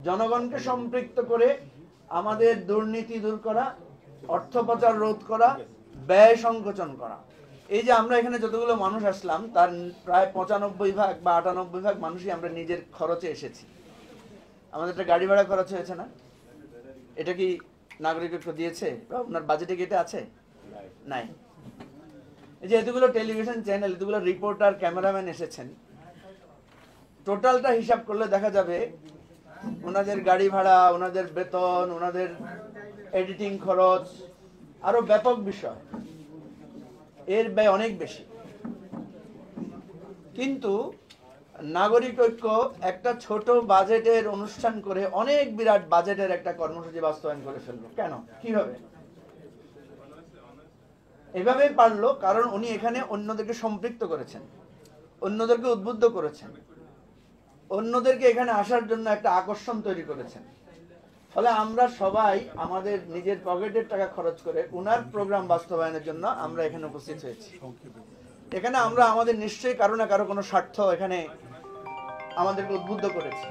জনগণকে সম্পৃক্ত করে আমাদের দুর্নীতি দূর করা, অর্থ পাচার রোধ করা, ব্যয় সংকোচন করা। এই যে আমরা এখানে যতগুলো মানুষ আসলাম তার প্রায় 95 ভাগ বা 98 ভাগ মানুষই আমরা নিজের খরচে এসেছি। আমাদের একটা গাড়ি ভাড়া খরচ হয়েছে না? এটা কি নাগরিকত্ব দিয়েছে বা আপনার বাজেটে কি এটা আছে? নাই। এই যে এতগুলো টেলিভিশন চ্যানেল, এতগুলো রিপোর্টার, ক্যামেরাম্যান এসেছেন, টোটালটা হিসাব করলে দেখা যাবে ওনাদের গাড়ি ভাড়া, ওনাদের বেতন, ওনাদের এডিটিং খরচ, আরো ব্যাপক বিষয়, এর ব্যয় অনেক বেশি। কিন্তু নাগরিক ঐক্য একটা ছোট বাজেটের অনুষ্ঠান করে অনেক বিরাট বাজেটের একটা কর্মসূচি বাস্তবায়ন করে ফেললো। কেন? কিভাবে? এভাবেই পারলো কারণ উনি এখানে অন্যদেরকে সম্পৃক্ত করেছেন, অন্যদেরকে উদ্বুদ্ধ করেছেন, অন্যদেরকে এখানে আসার জন্য একটা আকর্ষণ তৈরি করেছেন। ফলে আমরা সবাই আমাদের নিজের পকেটের টাকা খরচ করে উনার প্রোগ্রাম বাস্তবায়নের জন্য আমরা এখানে উপস্থিত হয়েছি। এখানে আমরা আমাদের নিশ্চয়ই কারো না কারো কোনো স্বার্থ এখানে আমাদেরকে উদ্বুদ্ধ করেছে।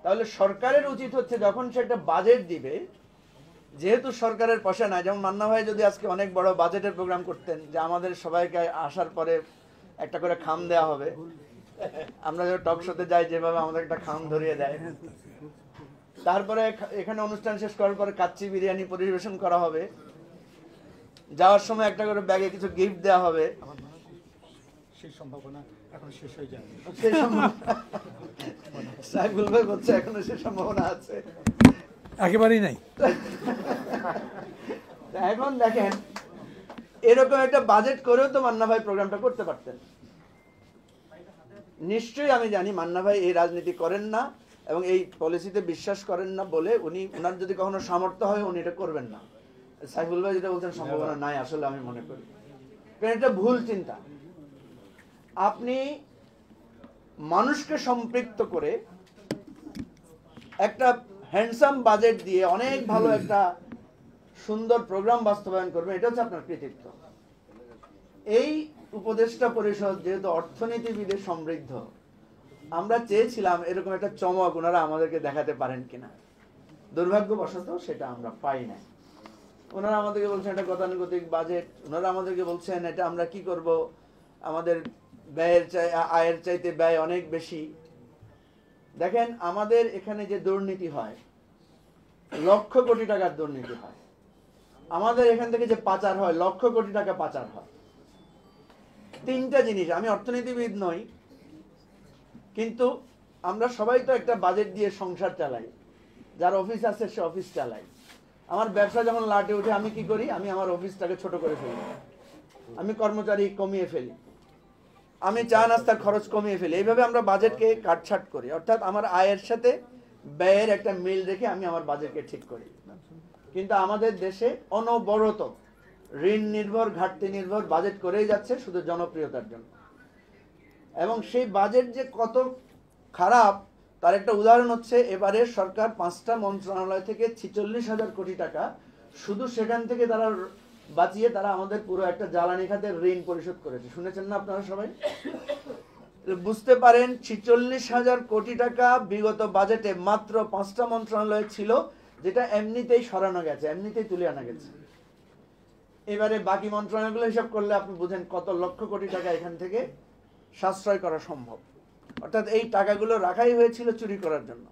তাহলে সরকারের উচিত হচ্ছে যখন সে একটা বাজেট দিবে, যেহেতু সরকারের পয়সা নাই, যেমন মান্না ভাই যদি আজকে অনেক বড় বাজেটের প্রোগ্রাম করতেন যে আমাদের সবাইকে আসার পরে একটা করে খাম দেয়া হবে, আমরা যে টক শোতে যাই যেভাবে আমাদের একটা খাম ধরিয়ে দেয়, তারপরে এখানে অনুষ্ঠান শেষ করার পরে কাচ্চি বিরিয়ানি পরিবেশন করা হবে, যাওয়ার সময় একটা করে ব্যাগে কিছু গিফট দেওয়া হবে, সেই সম্ভাবনা এখন শেষ হয়ে যায়। সেই সাইফুল ভাই বলছে এখনো সেই সম্ভাবনা আছে, একেবারেই নাই। এখন দেখেন এরকম একটা বাজেট করেও তো মান্না ভাই প্রোগ্রামটা করতে পারতেন। নিশ্চয়ই আমি জানি মান্না ভাই এই রাজনীতি করেন না এবং এই পলিসিতে বিশ্বাস করেন না বলে উনি, ওনার যদি কখনো সামর্থ্য হয় উনি এটা করবেন না। সাইফুল ভাই যেটা বলছেন সম্ভাবনা নাই, আসলে আমি মনে করি কারণ এটা ভুল চিন্তা। আপনি মানুষকে সম্পৃক্ত করে একটা হ্যান্ডসাম বাজেট দিয়ে অনেক ভালো একটা সুন্দর প্রোগ্রাম বাস্তবায়ন করবেন, এটা হচ্ছে আপনার কৃতিত্ব। এই উপদেষ্টা পরিষদ যেহেতু অর্থনীতিবিদে সমৃদ্ধ, আমরা চেয়েছিলাম এরকম একটা চমক ওনারা আমাদেরকে দেখাতে পারেন কিনা। দুর্ভাগ্যবশত সেটা আমরা পাই না। ওনারা আমাদেরকে বলছেন এটা গতানুগতিক বাজেট, ওনারা আমাদেরকে বলছেন এটা আমরা কি করব, আমাদের আয়ের চাইতে ব্যয় অনেক বেশি। দেখেন আমাদের এখানে যে দুর্নীতি হয়, লক্ষ কোটি টাকার দুর্নীতি হয়। আমাদের এখান থেকে যে পাচার হয়, লক্ষ কোটি টাকা পাচার হয়। তিনটা জিনিস, আমি অর্থনীতিবিদ নই কিন্তু আমরা সবাই তো একটা বাজেট দিয়ে সংসার চালাই, যার অফিস আছে সে অফিস চালায়। আমার ব্যবসা যখন লাটে উঠে আমি কি করি, আমি আমার অফিসটাকে ছোট করে ফেলি, আমি কর্মচারী কমিয়ে ফেলি, আমি চা নাস্তার খরচ কমিয়ে ফেলি। এইভাবে আমরা বাজেটকে কাটছাট করি, অর্থাৎ আমার আয়ের সাথে ব্যয়ের একটা মিল রেখে আমি আমার বাজেটকে ঠিক করি। কিন্তু আমাদের দেশে অনবরত ঋণ নির্ভর, ঘাটতি নির্ভর বাজেট করেই যাচ্ছে শুধু জনপ্রিয়তার জন্য। এবং সেই বাজেট যে কত খারাপ তার একটা উদাহরণ হচ্ছে এবারে সরকার 5টা মন্ত্রণালয় থেকে 46,000 কোটি টাকা শুধু সেখান থেকে তারা বাঁচিয়ে তারা আমাদের পুরো একটা জ্বালানি খাতের ঋণ পরিশোধ করেছে। শুনেছেন না আপনারা সবাই? বুঝতে পারেন 46,000 কোটি টাকা বিগত বাজেটে মাত্র 5টা মন্ত্রণালয় ছিল, যেটা এমনিতেই সরানো গেছে, এমনিতেই তুলে আনা গেছে। এবারে বাকি মন্ত্রণালয়গুলো হিসাব করলে আপনি বুঝেন কত লক্ষ কোটি টাকা এখান থেকে সাশ্রয় করা সম্ভব। অর্থাৎ এই টাকাগুলো রাখাই হয়েছিল চুরি করার জন্য।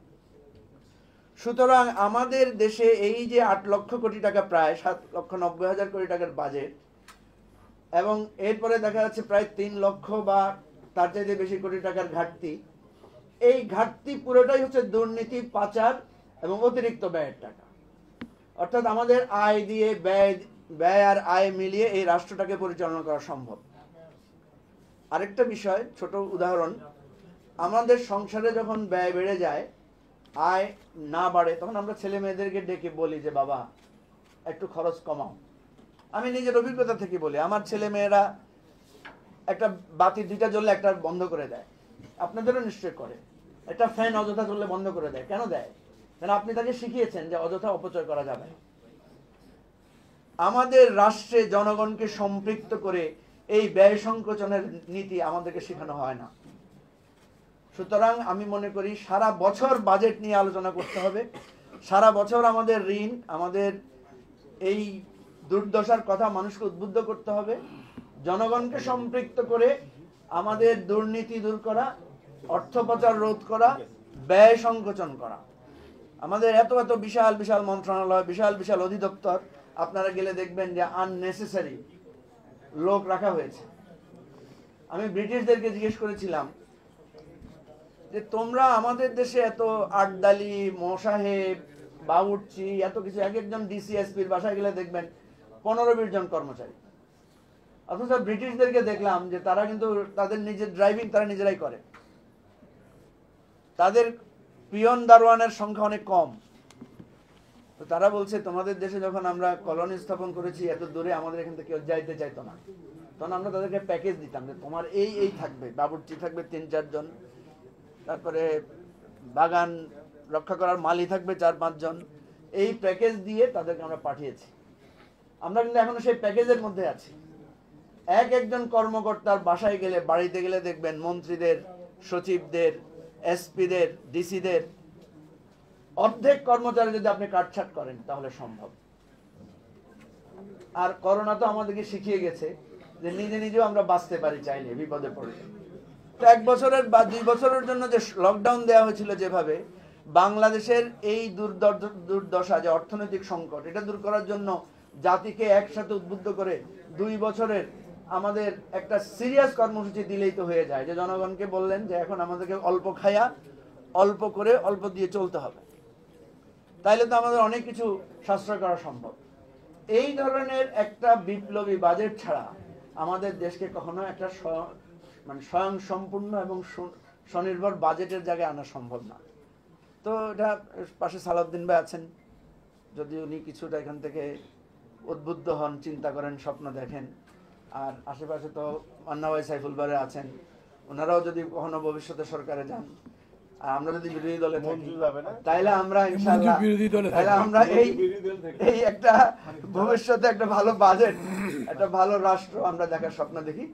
সুতরাং আমাদের দেশে এই যে 8 লক্ষ কোটি টাকা, প্রায় 7,90,000 কোটি টাকার বাজেট, এবং এরপরে দেখা যাচ্ছে প্রায় 3 লক্ষ বা তার চাইতে বেশি কোটি টাকার ঘাটতি। এই ঘাটতি পুরোটাই হচ্ছে দুর্নীতি, পাচার এবং অতিরিক্ত ব্যয়ের টাকা। অর্থাৎ আমাদের আয় দিয়ে ব্যয় আর আয় মিলিয়ে এই রাষ্ট্রটাকে পরিচালনা করা সম্ভব। আরেকটা বিষয়, ছোট উদাহরণ, আমাদের সংসারে যখন ব্যয় বেড়ে যায়, আয় না বাড়ে, তখন আমরা ছেলে মেয়েদেরকে ডেকে বলি যে বাবা একটু খরচ কমাও। আমি নিজের অভিজ্ঞতা থেকে বলি, আমার ছেলে মেয়েরা একটা বাতি 2টা জ্বললে একটা বন্ধ করে দেয়, আপনাদেরও নিশ্চয় করে। একটা ফ্যান অযথা চললে বন্ধ করে দেয়। কেন দেয়? কারণ আপনি তাকে শিখিয়েছেন যে অযথা অপচয় করা যাবে না। আমাদের রাষ্ট্রে জনগণকে সম্পৃক্ত করে এই ব্যয় সংকোচনের নীতি আমাদেরকে শেখানো হয় না। সুতরাং আমি মনে করি সারা বছর বাজেট নিয়ে আলোচনা করতে হবে। সারা বছর আমাদের ঋণ, আমাদের এই দুর্দশার কথা মানুষকে উদ্বুদ্ধ করতে হবে, জনগণকে সম্পৃক্ত করে আমাদের দুর্নীতি দূর করা, অর্থ পাচার রোধ করা, ব্যয় সংকোচন করা। আমাদের এত এত বিশাল বিশাল মন্ত্রণালয়, বিশাল বিশাল অধিদপ্তর, আপনারা গেলে দেখবেন যে আননেসেসারি লোক রাখা হয়েছে। আমি ব্রিটিশদেরকে জিজ্ঞেস করেছিলাম যে তোমরা আমাদের দেশে এত আটদালি, মোসাহেব, বাবুর্চি, এত কিছু, এক একজন ডিসিএসপির বাসায় গেলে দেখবেন 15-20 জন কর্মচারী। অথচ ব্রিটিশদেরকে দেখলাম যে তারা কিন্তু তাদের নিজের ড্রাইভিং তারা নিজেরাই করে, তাদের পিয়ন দারোয়ানের সংখ্যা অনেক কম। তো তারা বলছে তোমাদের দেশে যখন আমরা কলোনি স্থাপন করেছি এত দূরে, আমাদের এখান থেকে কেউ যাইতে চাইতো না, তখন আমরা তাদেরকে প্যাকেজ দিতাম যে তোমার এই এই থাকবে, বাবুর্চি থাকবে 3-4 জন, তারপরে বাগান রক্ষা করার মালি থাকবে 4-5 জন। এই প্যাকেজ দিয়ে তাদেরকে আমরা পাঠিয়েছি। আমরা কিন্তু এখনো সেই প্যাকেজের মধ্যে আছি। এক একজন কর্মকর্তার বাসায় গেলে, বাড়িতে গেলে দেখবেন মন্ত্রীদের, সচিবদের, এসপিদের, ডিসিদের অর্ধেক কর্মচারী যদি আপনি কাটছাট করেন তাহলে সম্ভব। আর করোনা তো আমাদেরকে শিখিয়ে গেছে যে নিজে নিজেও আমরা বাঁচতে পারি চাইলে, বিপদে পড়লে। তো 1 বছরের বা 2 বছরের জন্য যে লকডাউন দেওয়া হয়েছিল, যেভাবে বাংলাদেশের এই দুর্দশা, যে অর্থনৈতিক সংকট, এটা দূর করার জন্য জাতিকে একসাথে উদ্বুদ্ধ করে 2 বছরের আমাদের একটা সিরিয়াস কর্মসূচি দিলেই তো হয়ে যায়। যে জনগণকে বললেন যে এখন আমাদেরকে অল্প খায়া, অল্প করে, অল্প দিয়ে চলতে হবে, তাইলে তো আমাদের অনেক কিছু সাশ্রয় করা সম্ভব। এই ধরনের একটা বিপ্লবী বাজেট ছাড়া আমাদের দেশকে কখনো একটা স্বয়ং সম্পূর্ণ এবং স্বনির্ভর বাজেটের জায়গায় আনা সম্ভব না। তো এটা পাশে সালাউদ্দিন ভাই আছেন, যদি উনি কিছুটা এখান থেকে উদ্বুদ্ধ হন, চিন্তা করেন, স্বপ্ন দেখেন। আর আশেপাশে তো মান্না ভাই, সাইফুল ভাই আছেন, ওনারাও যদি কখনো ভবিষ্যতে সরকারে যান, আর আমরা যদি বিরোধী দলে থাকি, তাইলে আমরা ইনশাআল্লাহ, তাইলে আমরা এই একটা ভবিষ্যতে একটা ভালো বাজেট, একটা ভালো রাষ্ট্র আমরা দেখার স্বপ্ন দেখি।